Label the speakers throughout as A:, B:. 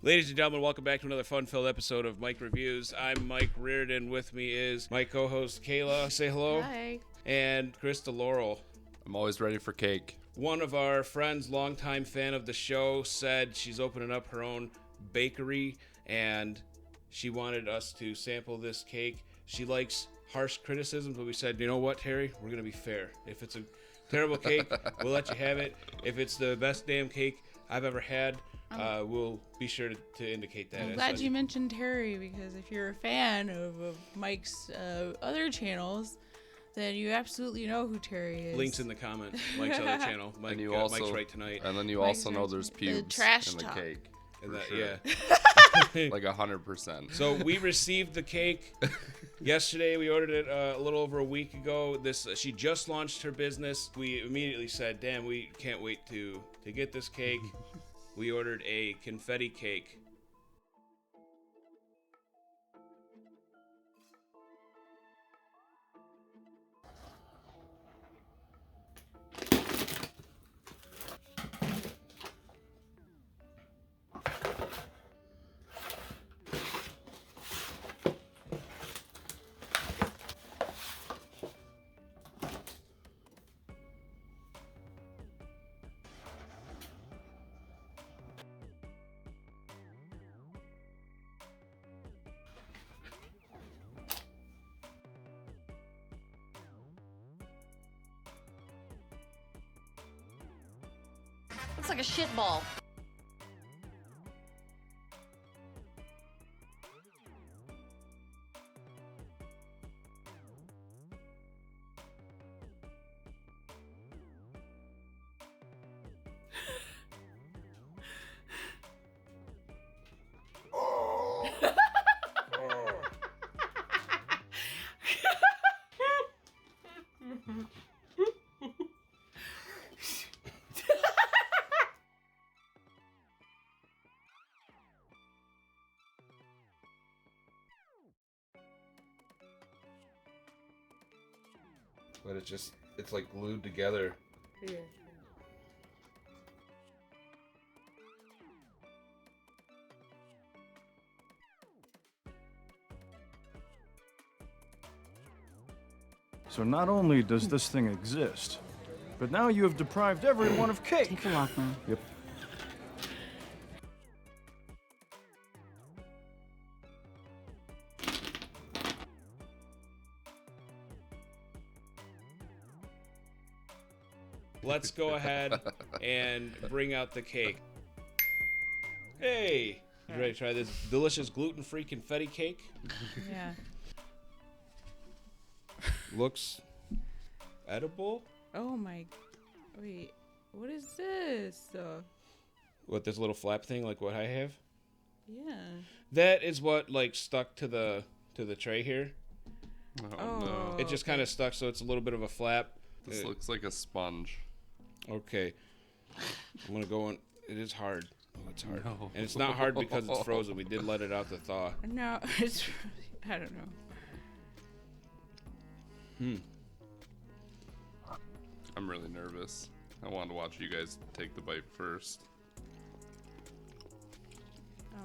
A: Ladies and gentlemen, welcome back to another fun-filled episode of Mike Reviews. I'm Mike Reardon. With me is my co-host Kayla. Say hello.
B: Hi.
A: And Krista Laurel.
C: I'm always ready for cake.
A: One of our friends, longtime fan of the show, said she's opening up her own bakery and she wanted us to sample this cake. She likes harsh criticisms, but we said, you know what, Terry? We're going to be fair. If it's a terrible cake, we'll let you have it. If it's the best damn cake I've ever had, we'll be sure to indicate that.
B: I'm glad you mentioned Tairy, because if you're a fan of Mike's other channels, then you absolutely know who Tairy is.
A: Links in the comments. Mike's other channel. Mike, Mike's Right Tonight.
C: And then you
B: Mike's
C: also know there's pubes in the
B: talk.
C: cake.
A: And that,
C: sure.
A: Yeah.
C: Like 100%.
A: So we received the cake yesterday. We ordered it a little over a week ago. She just launched her business. We immediately said, damn, we can't wait to get this cake. We ordered a confetti cake.
D: Looks like a shit ball.
A: But it's like glued together.
B: Yeah.
E: So not only does this thing exist, but now you have deprived everyone of cake.
D: Take a walk, man.
E: Yep.
A: Let's go ahead and bring out the cake. Hey! You ready to try this delicious gluten-free confetti cake?
B: Yeah.
A: Looks edible.
B: Oh my. Wait. What is this?
A: What, this little flap thing, like what I have?
B: Yeah.
A: That is what like stuck to the tray here.
C: Oh, no.
A: It just kind of stuck, so it's a little bit of a flap.
C: This looks like a sponge.
A: Okay. I'm gonna go on. It is hard. Oh, it's hard.
C: No.
A: And it's not hard because it's frozen. We did let it out to thaw.
B: No, it's. I don't know.
C: I'm really nervous. I wanted to watch you guys take the bite first.
A: All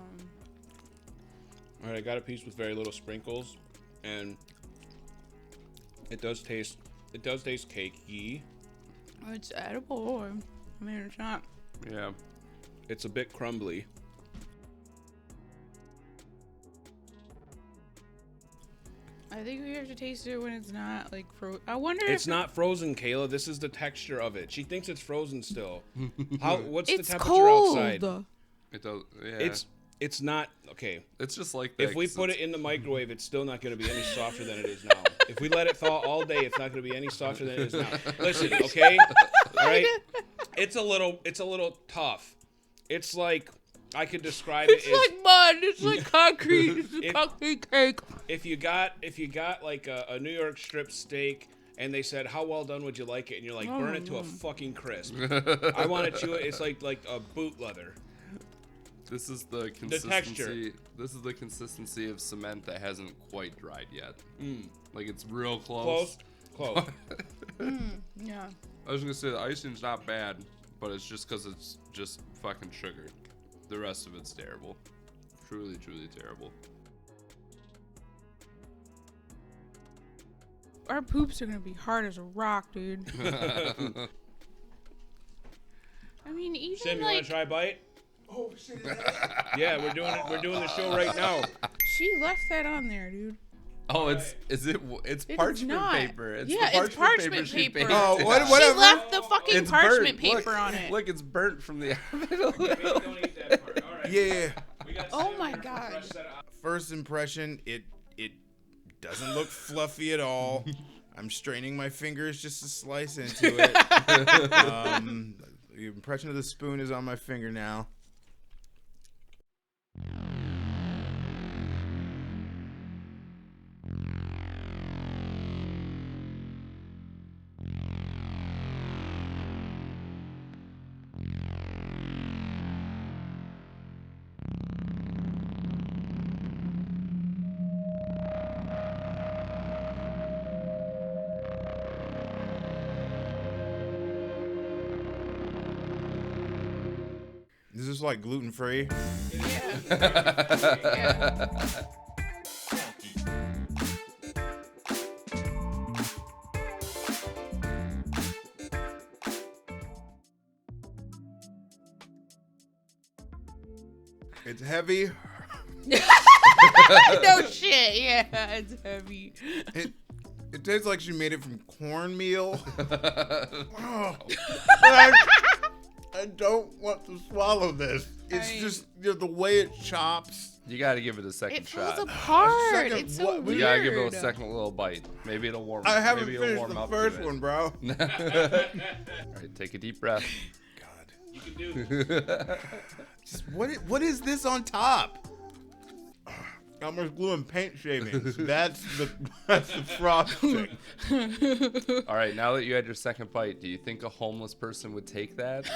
A: right, I got a piece with very little sprinkles, and it does taste cakey.
B: It's edible. I mean, it's not.
C: Yeah.
A: It's a bit crumbly.
B: I think we have to taste it when it's not like frozen. I wonder
A: It's
B: if
A: not frozen, Kayla. This is the texture of it. She thinks it's frozen still. What's the
B: it's
A: temperature
B: cold.
A: outside?
C: It does. Yeah.
A: It's not okay.
C: It's just like that.
A: If we put it in the microwave, it's still not going to be any softer than it is now. If we let it thaw all day, it's not going to be any softer than it is now. Listen, okay? All right? It's a little tough. It's like I could describe
B: It's
A: it as
B: like mud. It's like concrete. It's a concrete cake.
A: if you got like a New York strip steak and they said, how well done would you like it? And you're like, burn it to a fucking crisp. I want to chew it. It's like a boot leather.
C: This is the consistency.
A: The texture.
C: This is the consistency of cement that hasn't quite dried yet.
A: Mm.
C: Like it's real close.
A: Close.
B: Yeah.
C: I was gonna say the icing's not bad, but it's just because it's just fucking sugar. The rest of it's terrible. Truly, truly terrible.
B: Our poops are gonna be hard as a rock, dude. I mean, even
A: Sim, you want
B: like
A: to try a bite? Oh shit! Yeah, we're doing it. We're doing the show right now.
B: she left that on there, dude.
C: Oh, it's
B: It
C: parchment
B: is not.
C: paper. It's
B: Yeah,
C: the
B: it's parchment
C: she
B: paper.
C: pasted
F: Oh,
C: on.
F: whatever.
B: She left the fucking
C: It's
B: parchment
C: burnt.
B: paper
C: Look,
B: on it.
C: Look, it's burnt from the
A: Maybe don't eat that part. All right.
F: Yeah.
A: We got
B: Oh
A: Sim
B: my
A: here for
B: God.
A: fresh set of-
F: First impression, it doesn't look fluffy at all. I'm straining my fingers just to slice into it. The impression of the spoon is on my finger now. Is this like gluten-free?
B: Yeah.
F: It's heavy.
B: No shit. Yeah, it's heavy.
F: It tastes like she made it from cornmeal. Oh, I don't want to swallow this. It's just the way it chops.
C: You gotta give it a second
B: It falls
C: shot.
B: apart.
F: second
B: It's so
F: what?
B: weird.
C: You gotta give it a second little bite. Maybe it'll warm.
F: I haven't
C: Maybe it'll
F: finished
C: warm
F: the
C: up
F: first
C: to it.
F: one, bro.
C: All right, take a deep breath.
F: God.
A: You can do.
F: Just what is this on top? Elmer's glue and paint shavings. That's the frosting.
C: All right, now that you had your second bite, do you think a homeless person would take that or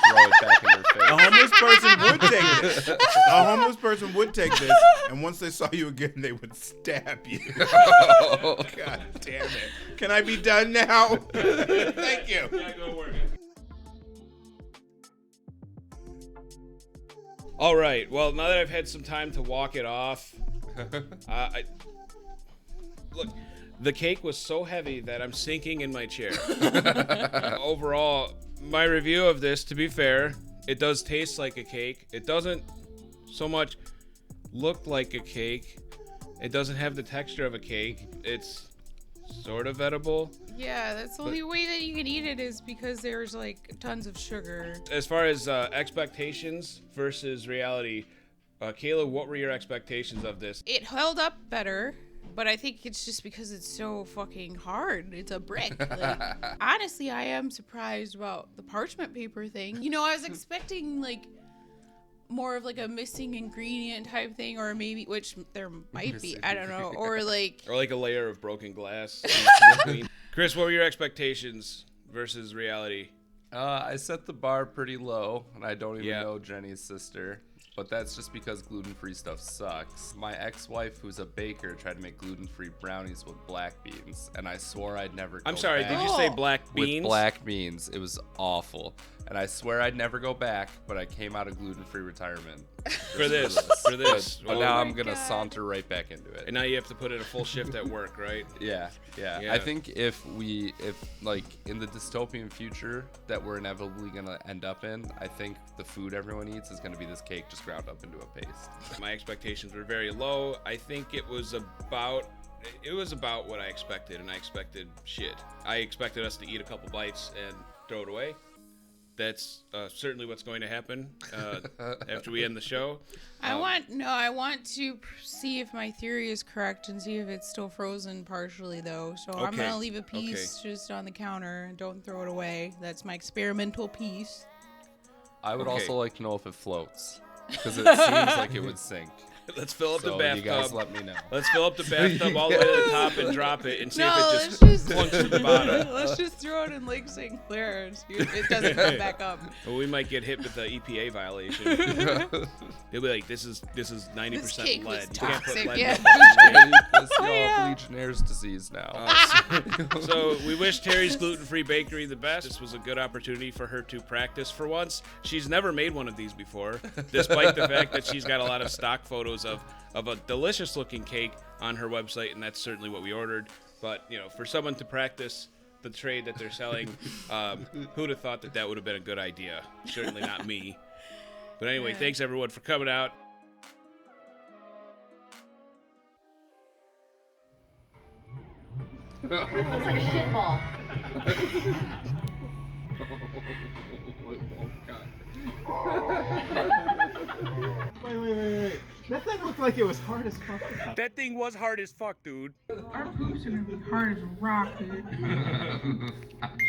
C: throw it back in your face?
F: A homeless person would take this. A homeless person would take this, and once they saw you again, they would stab you. God damn it! Can I be done now? Thank you.
A: Yeah, go work. All right. Well, now that I've had some time to walk it off, look, the cake was so heavy that I'm sinking in my chair. Overall, my review of this, to be fair, it does taste like a cake. It doesn't so much look like a cake. It doesn't have the texture of a cake. It's sort of edible.
B: Yeah, that's the only way that you can eat it is because there's like tons of sugar.
A: As far as expectations versus reality, Kayla, what were your expectations of this?
B: It held up better, but I think it's just because it's so fucking hard. It's a brick. Like, honestly, I am surprised about the parchment paper thing. You know, I was expecting like more of like a missing ingredient type thing, or maybe, which there might be, I don't know, or like
A: a layer of broken glass. Chris, what were your expectations versus reality?
C: I set the bar pretty low, and I don't even
A: Yeah.
C: know Jenny's sister. But that's just because gluten-free stuff sucks. My ex-wife, who's a baker, tried to make gluten-free brownies with black beans, and I swore I'd never go
A: I'm sorry,
C: back.
A: did you say black beans?
C: With black beans. It was awful. And I swear I'd never go back, but I came out of gluten-free retirement.
A: For this.
C: But now I'm
B: my
C: going to
B: God.
C: saunter right back into it.
A: And now you have to put in a full shift at work, right?
C: Yeah.
A: Yeah.
C: I think if like in the dystopian future that we're inevitably gonna end up in, I think the food everyone eats is gonna be this cake just ground up into a paste.
A: My expectations were very low. I think it was about what I expected, and I expected shit. I expected us to eat a couple bites and throw it away. That's certainly what's going to happen after we end the show.
B: I want to see if my theory is correct and see if it's still frozen partially though. So I'm
A: Okay.
B: gonna leave a piece just on the counter and don't throw it away. That's my experimental piece.
C: I would
A: Okay.
C: also like to know if it floats, because it seems like it would sink.
A: Let's fill up
C: So
A: the
C: you guys
A: bathtub.
C: let me know.
A: Let's fill up the bathtub all the way to the top and drop it and see
B: No,
A: if it
B: let's
A: just
B: just
A: plunks to the bottom.
B: let's just throw it in Lake St. Clair and see if it doesn't come back up.
A: Or we might get hit with the EPA violation. They'll be like, this is 90%
B: This cake was
A: lead. You can't put
B: toxic,
A: lead
B: yeah.
A: in the
C: This
B: Oh,
C: y'all
B: yeah.
C: Legionnaire's disease now.
A: So we wish Terry's Gluten-Free Bakery the best. This was a good opportunity for her to practice for once. She's never made one of these before, despite the fact that she's got a lot of stock photos of a delicious looking cake on her website, and that's certainly what we ordered. But, you know, for someone to practice the trade that they're selling, who'd have thought that would have been a good idea? Certainly not me. But anyway, thanks everyone for coming out.
D: Looks like a shit ball.
G: Wait. That thing looked like it was hard as fuck.
A: That thing was hard as fuck, dude.
B: Our poops are gonna be hard as a rock, dude.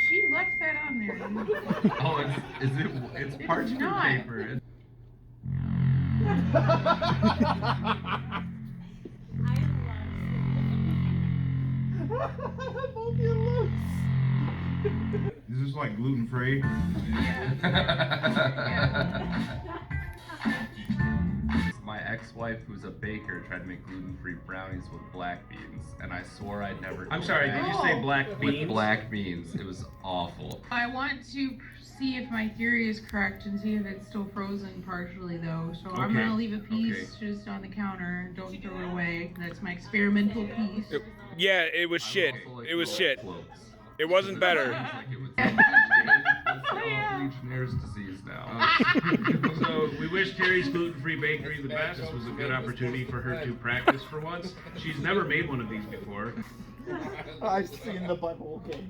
B: She left that on there. Dude.
H: Oh, it's parchment
B: not.
H: paper.
G: Is this like gluten-free?
C: My ex-wife, who's a baker, tried to make gluten-free brownies with black beans, and I swore I'd never.
H: I'm
C: go
H: sorry,
C: back.
H: did you say black
C: With
H: beans?
C: black beans, it was awful.
B: I want to see if my theory is correct and see if it's still frozen partially, though. So I'm
H: Okay.
B: gonna leave a piece just on the counter. Don't throw it away. That's my experimental piece.
A: Yeah, it was shit. It was shit. It wasn't better.
C: Legionnaire's disease now.
H: So we wish Terry's Gluten-free Bakery the best. This was a good opportunity for her to practice for once. She's never made one of these before.
G: I've seen the butthole cake.